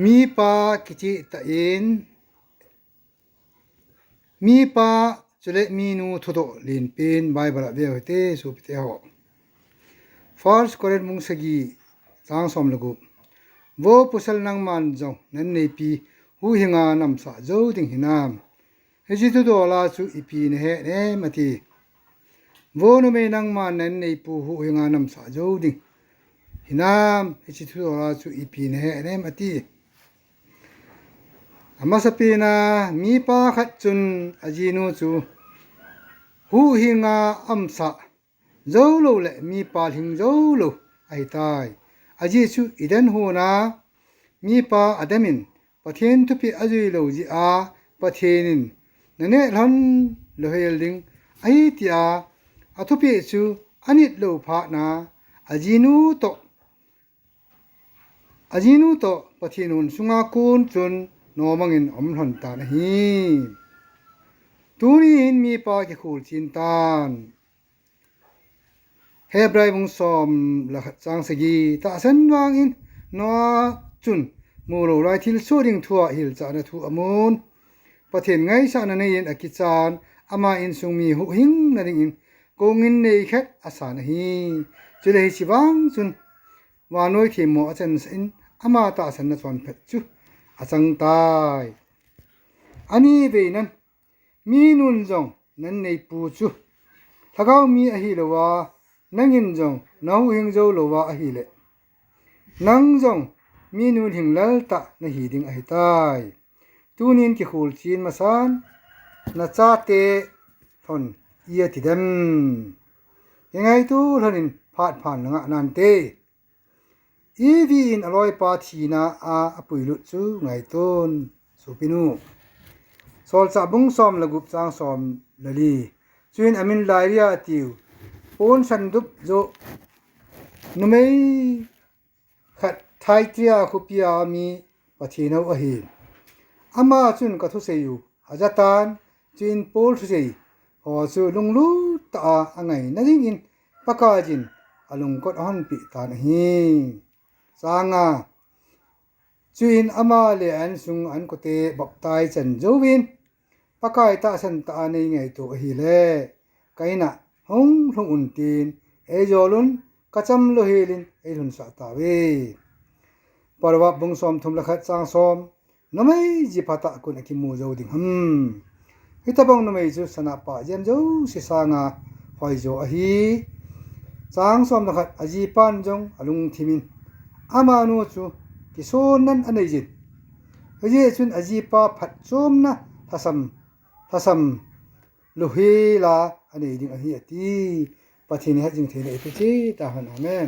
มีปากิจิตะเอ็นมีปาจุเลมีนูทุโตลินเป็นไบเบิลเวเฮเตสุปิเตหอฟอร์สโคเรนมุงสกีสางสมลกุโวปุสลนังมันจงนันเนปีหูหิงานำสะโจดิงหินามเฮจิตุโดลาสุอีปีเนเฮเนมติโวนุเมนังมันนันเนปูหูหิงานำสะโจดิงหินามเฮจิตุโดลาสุอีปีเนเฮเนมติอาสปีนามีปาขัดจุนอจีนูจูหูหิงาอัมสะโจโลเลมีปาหิงโจโลไอตายอจีจูอิดันหูนามีปาอดมินปะเทนทุปีอจุยโลจีอาปะเทนินนั่นเองหลันโลเฮลดิงไอติอาอทุปีจูอันิดโลภานาอจีนูโตปะเทนุนสุงาคูนจุนโนมังอินอมหลันตานะฮีตูนีอินมีปากิคูลจินตานเฮบรายมุงสอมละจางสกีตาสันวางอินนอจุนมูโรไลทิลโซดิงทัวฮิลจานะทูอมูนปะเทนไงสานะเนยินอกิจานอามาอินซุงมีหุหิงนะดิงอินกงอินเนเขตอาสานะฮีจุเลหิชิวังจุนวานอยเทโมอาจันสินอามาตาสันนะจวนเพชจุอาจังตายอันนี้เวนั้นมีนุนจงนั้นในปูจูถ้าเขามีอหิลวานังอินจงน้องหิงโจลวาอหิเลนังจงมีนุนหิงลัลตะนหิดิงอหิตายตูนินกิคูลจีนมาสานนาจาเตทนเอียติดันยังไงตูทนินพาดผ่านงะนันเตอีวีอินอร่อยปาทีนาอาปุยลุจูไงต้นสุปินูสอลซาบุงซอมละกุบจางซอมละลีจุนอามินไลเรียติวปนสันดุบโจนุเมขัดไทยเตียคุปิอามีปะทีนาวะฮีอามาจุนกะทุเซยูอาจาตานจุนโปลทุเซยหอจูลุงลูตาอังไงนะดิงอินปะกาจินอลุงกดอันปิตานะฮีสางาจุนอามาเลอันซุงอันกุเตบักตายจันโจวินปะกายตาสันตาในไงตัวฮีเลไกนะหงทงอุนตีนเอโจลุนกะจำโลเฮลินเอลุนสะตาเวปรวับบุงซอมทุมละขัดจางซอมนไม่จิปะตะกุนอกิมูโจดิงฮิตาบงนไม่จุสนะปะเจมโจสิสางาหอยโจอฮีจางซอมละขัดอจีปันจงอลุงทิมินอามานูจูกิโซนันอันไหนจิตเฮ้ยจุนอจีปาผัดจมนะทัศมลุฮีลาอันไหนดิ่งอหิยตีปะทีนี้จึงเทเลเอเปจีตาหันอาเมน